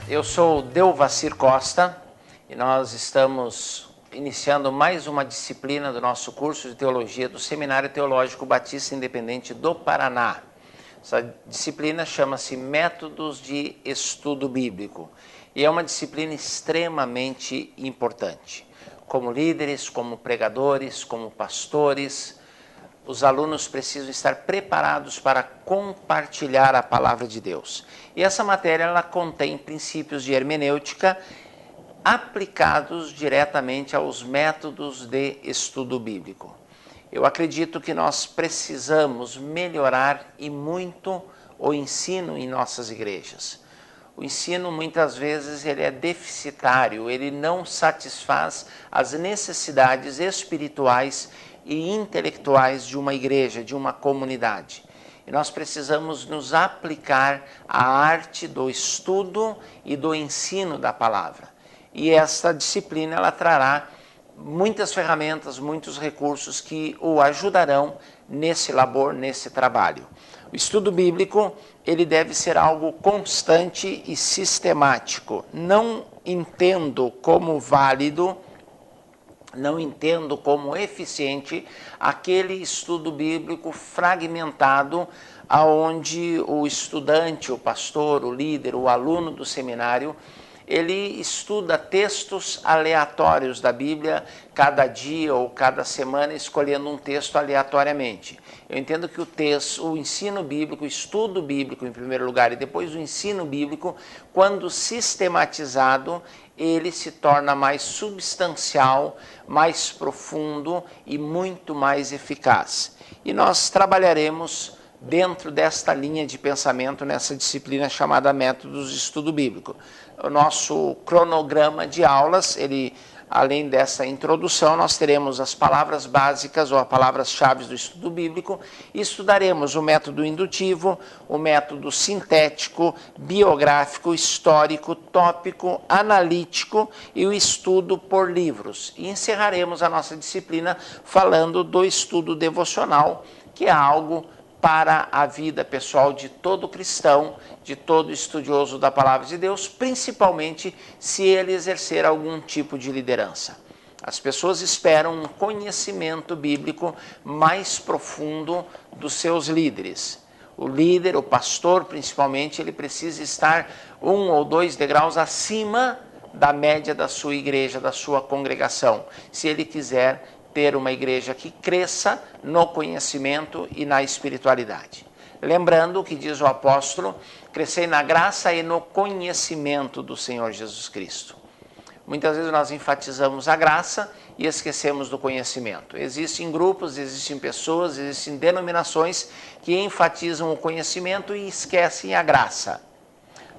Eu sou Delvacir Costa e nós estamos iniciando mais uma disciplina do nosso curso de Teologia do Seminário Teológico Batista Independente do Paraná. Essa disciplina chama-se Métodos de Estudo Bíblico e é uma disciplina extremamente importante. Como líderes, como pregadores, como pastores, os alunos precisam estar preparados para compartilhar a palavra de Deus. E essa matéria ela contém princípios de hermenêutica aplicados diretamente aos métodos de estudo bíblico. Eu acredito que nós precisamos melhorar e muito o ensino em nossas igrejas. O ensino muitas vezes ele é deficitário, ele não satisfaz as necessidades espirituais e intelectuais de uma igreja, de uma comunidade. E nós precisamos nos aplicar à arte do estudo e do ensino da palavra. E esta disciplina ela trará muitas ferramentas, muitos recursos que o ajudarão nesse labor, nesse trabalho. O estudo bíblico ele deve ser algo constante e sistemático. Não entendo como válido, não entendo como eficiente aquele estudo bíblico fragmentado, aonde o estudante, o pastor, o líder, o aluno do seminário, ele estuda textos aleatórios da Bíblia, cada dia ou cada semana, escolhendo um texto aleatoriamente. Eu entendo que o ensino bíblico, o estudo bíblico em primeiro lugar e depois o ensino bíblico, quando sistematizado, ele se torna mais substancial, mais profundo e muito mais eficaz. E nós trabalharemos dentro desta linha de pensamento nessa disciplina chamada Métodos de Estudo Bíblico. O nosso cronograma de aulas, além dessa introdução, nós teremos as palavras básicas ou as palavras-chave do estudo bíblico e estudaremos o método indutivo, o método sintético, biográfico, histórico, tópico, analítico e o estudo por livros. E encerraremos a nossa disciplina falando do estudo devocional, que é algo para a vida pessoal de todo cristão, de todo estudioso da palavra de Deus, principalmente se ele exercer algum tipo de liderança. As pessoas esperam um conhecimento bíblico mais profundo dos seus líderes. O líder, o pastor principalmente, ele precisa estar 1 ou 2 degraus acima da média da sua igreja, da sua congregação, se ele quiser ter uma igreja que cresça no conhecimento e na espiritualidade. Lembrando o que diz o apóstolo, crescei na graça e no conhecimento do Senhor Jesus Cristo. Muitas vezes nós enfatizamos a graça e esquecemos do conhecimento. Existem grupos, existem pessoas, existem denominações que enfatizam o conhecimento e esquecem a graça.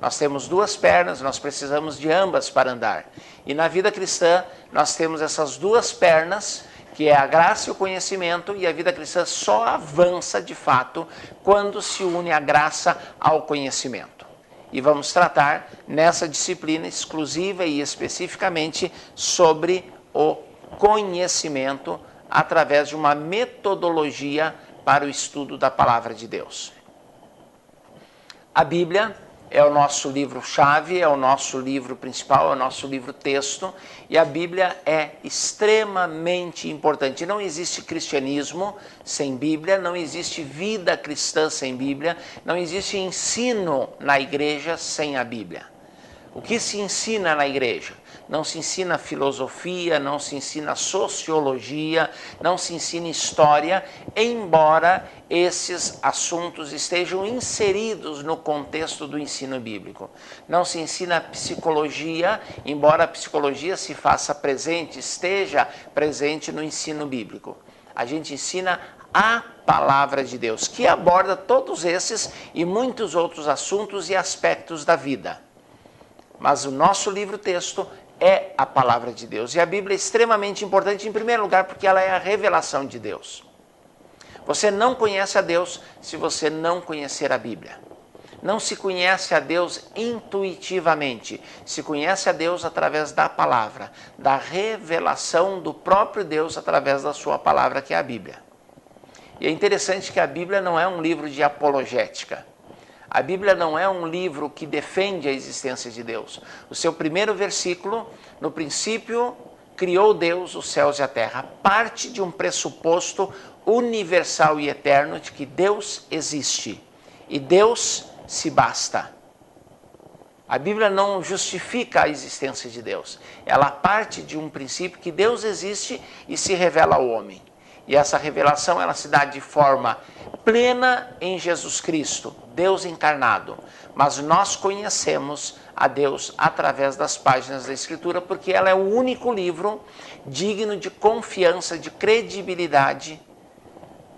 Nós temos 2 pernas, nós precisamos de ambas para andar. E na vida cristã nós temos essas 2 pernas, que é a graça e o conhecimento, e a vida cristã só avança de fato quando se une a graça ao conhecimento. E vamos tratar nessa disciplina exclusiva e especificamente sobre o conhecimento através de uma metodologia para o estudo da palavra de Deus. A Bíblia é o nosso livro-chave, é o nosso livro principal, é o nosso livro-texto, e a Bíblia é extremamente importante. Não existe cristianismo sem Bíblia, não existe vida cristã sem Bíblia, não existe ensino na igreja sem a Bíblia. O que se ensina na igreja? Não se ensina filosofia, não se ensina sociologia, não se ensina história, embora esses assuntos estejam inseridos no contexto do ensino bíblico. Não se ensina psicologia, embora a psicologia se faça presente, esteja presente no ensino bíblico. A gente ensina a palavra de Deus, que aborda todos esses e muitos outros assuntos e aspectos da vida. Mas o nosso livro-texto é a palavra de Deus. E a Bíblia é extremamente importante, em primeiro lugar, porque ela é a revelação de Deus. Você não conhece a Deus se você não conhecer a Bíblia. Não se conhece a Deus intuitivamente. Se conhece a Deus através da palavra, da revelação do próprio Deus através da sua palavra, que é a Bíblia. E é interessante que a Bíblia não é um livro de apologética. A Bíblia não é um livro que defende a existência de Deus. O seu primeiro versículo, no princípio, criou Deus os céus e a terra, parte de um pressuposto universal e eterno de que Deus existe e Deus se basta. A Bíblia não justifica a existência de Deus. Ela parte de um princípio que Deus existe e se revela ao homem. E essa revelação ela se dá de forma plena em Jesus Cristo, Deus encarnado. Mas nós conhecemos a Deus através das páginas da Escritura, porque ela é o único livro digno de confiança, de credibilidade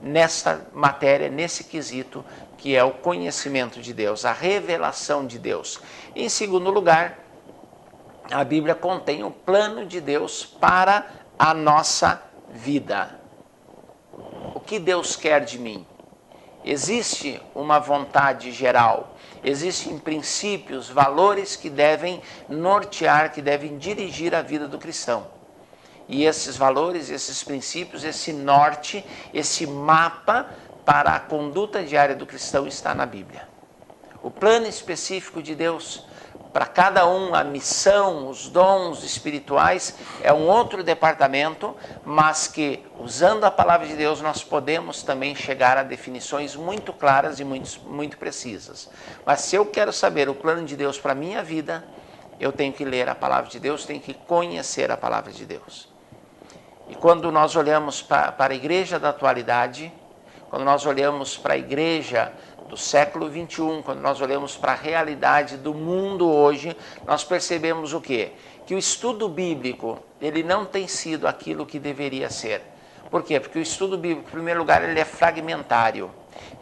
nesta matéria, nesse quesito, que é o conhecimento de Deus, a revelação de Deus. Em segundo lugar, a Bíblia contém o plano de Deus para a nossa vida. O que Deus quer de mim? Existe uma vontade geral, existem princípios, valores que devem nortear, que devem dirigir a vida do cristão. E esses valores, esses princípios, esse norte, esse mapa para a conduta diária do cristão está na Bíblia. O plano específico de Deus para cada um, a missão, os dons espirituais, é um outro departamento, mas que, usando a palavra de Deus, nós podemos também chegar a definições muito claras e muito precisas. Mas se eu quero saber o plano de Deus para a minha vida, eu tenho que ler a palavra de Deus, tenho que conhecer a palavra de Deus. E quando nós olhamos para a igreja da atualidade, quando nós olhamos para a igreja do século XXI, quando nós olhamos para a realidade do mundo hoje, nós percebemos o quê? Que o estudo bíblico, ele não tem sido aquilo que deveria ser. Por quê? Porque o estudo bíblico, em primeiro lugar, ele é fragmentário.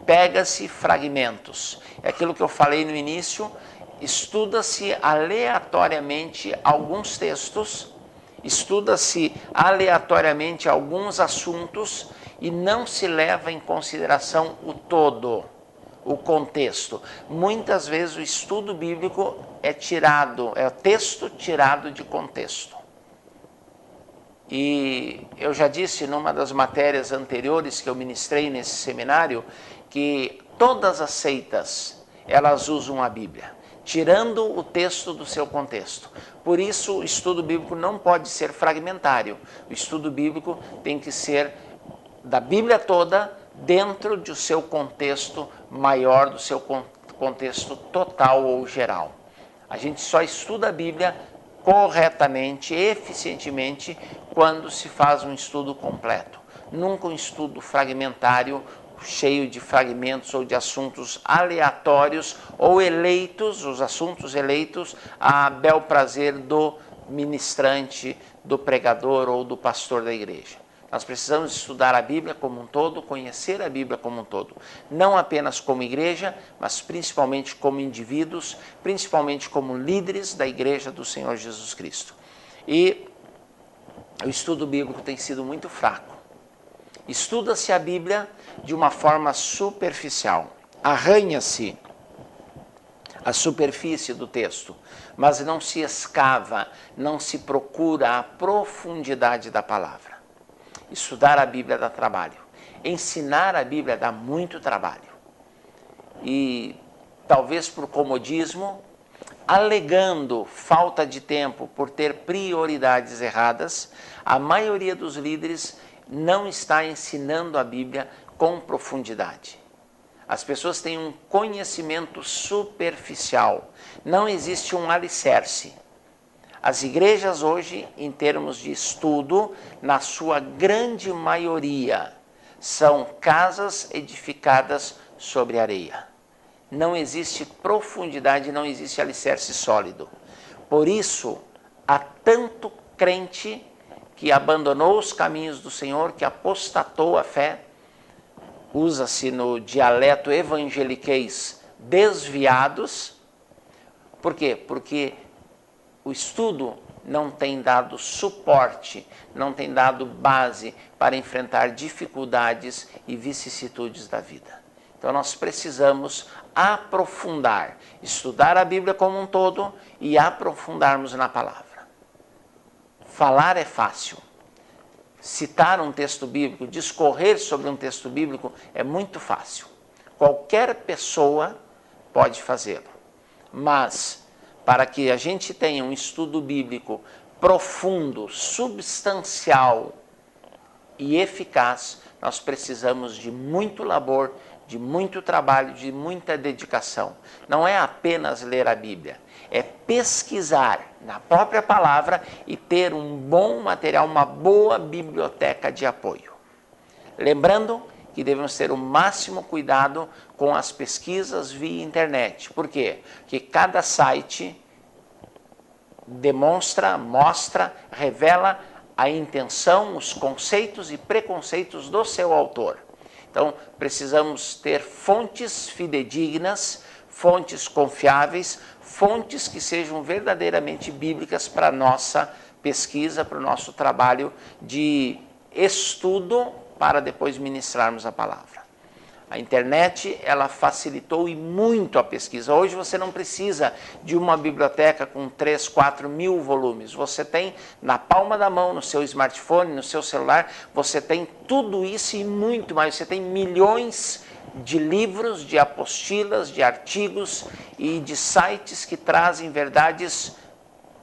Pega-se fragmentos. É aquilo que eu falei no início, estuda-se aleatoriamente alguns textos, estuda-se aleatoriamente alguns assuntos e não se leva em consideração o todo, o contexto. Muitas vezes o estudo bíblico é o texto tirado de contexto. E eu já disse numa das matérias anteriores que eu ministrei nesse seminário que todas as seitas, elas usam a Bíblia, tirando o texto do seu contexto. Por isso, o estudo bíblico não pode ser fragmentário. O estudo bíblico tem que ser da Bíblia toda, dentro do seu contexto maior, do seu contexto total ou geral. A gente só estuda a Bíblia corretamente, eficientemente, quando se faz um estudo completo. Nunca um estudo fragmentário, cheio de fragmentos ou de assuntos aleatórios ou eleitos, os assuntos eleitos a bel prazer do ministrante, do pregador ou do pastor da igreja. Nós precisamos estudar a Bíblia como um todo, conhecer a Bíblia como um todo. Não apenas como igreja, mas principalmente como indivíduos, principalmente como líderes da igreja do Senhor Jesus Cristo. E o estudo bíblico tem sido muito fraco. Estuda-se a Bíblia de uma forma superficial. Arranha-se a superfície do texto, mas não se escava, não se procura a profundidade da palavra. Estudar a Bíblia dá trabalho. Ensinar a Bíblia dá muito trabalho. E talvez por comodismo, alegando falta de tempo por ter prioridades erradas, a maioria dos líderes não está ensinando a Bíblia com profundidade. As pessoas têm um conhecimento superficial. Não existe um alicerce. As igrejas hoje, em termos de estudo, na sua grande maioria, são casas edificadas sobre areia. Não existe profundidade, não existe alicerce sólido. Por isso, há tanto crente que abandonou os caminhos do Senhor, que apostatou a fé, usa-se no dialeto evangeliquez, desviados. Por quê? Porque o estudo não tem dado suporte, não tem dado base para enfrentar dificuldades e vicissitudes da vida. Então nós precisamos aprofundar, estudar a Bíblia como um todo e aprofundarmos na palavra. Falar é fácil. Citar um texto bíblico, discorrer sobre um texto bíblico é muito fácil. Qualquer pessoa pode fazê-lo. Mas, para que a gente tenha um estudo bíblico profundo, substancial e eficaz, nós precisamos de muito labor, de muito trabalho, de muita dedicação. Não é apenas ler a Bíblia, é pesquisar na própria palavra e ter um bom material, uma boa biblioteca de apoio. Lembrando que devemos ter o máximo cuidado com as pesquisas via internet. Por quê? Porque cada site demonstra, mostra, revela a intenção, os conceitos e preconceitos do seu autor. Então, precisamos ter fontes fidedignas, fontes confiáveis, fontes que sejam verdadeiramente bíblicas para a nossa pesquisa, para o nosso trabalho de estudo, para depois ministrarmos a palavra. A internet, ela facilitou e muito a pesquisa. Hoje você não precisa de uma biblioteca com 3, 4 mil volumes. Você tem na palma da mão, no seu smartphone, no seu celular, você tem tudo isso e muito mais. Você tem milhões de livros, de apostilas, de artigos e de sites que trazem verdades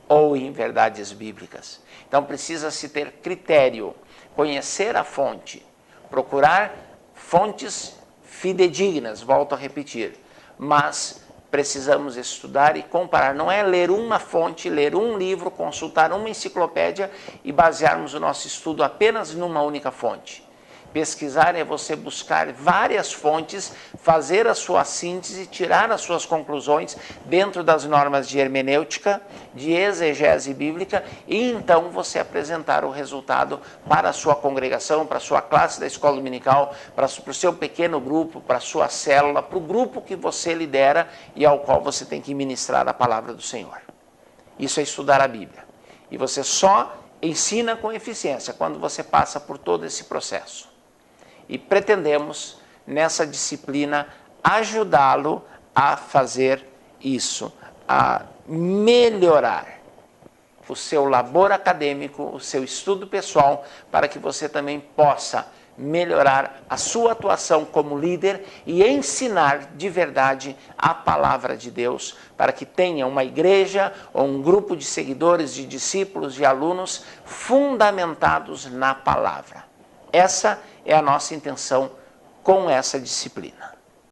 ou inverdades bíblicas. Então precisa-se ter critério, conhecer a fonte, procurar fontes fidedignas, volto a repetir, mas precisamos estudar e comparar. Não é ler uma fonte, ler um livro, consultar uma enciclopédia e basearmos o nosso estudo apenas numa única fonte. Pesquisar é você buscar várias fontes, fazer a sua síntese, tirar as suas conclusões dentro das normas de hermenêutica, de exegese bíblica, e então você apresentar o resultado para a sua congregação, para a sua classe da escola dominical, para o seu pequeno grupo, para a sua célula, para o grupo que você lidera e ao qual você tem que ministrar a palavra do Senhor. Isso é estudar a Bíblia. E você só ensina com eficiência quando você passa por todo esse processo. E pretendemos, nessa disciplina, ajudá-lo a fazer isso, a melhorar o seu labor acadêmico, o seu estudo pessoal, para que você também possa melhorar a sua atuação como líder e ensinar de verdade a palavra de Deus, para que tenha uma igreja ou um grupo de seguidores, de discípulos, de alunos fundamentados na palavra. Essa é a nossa intenção com essa disciplina.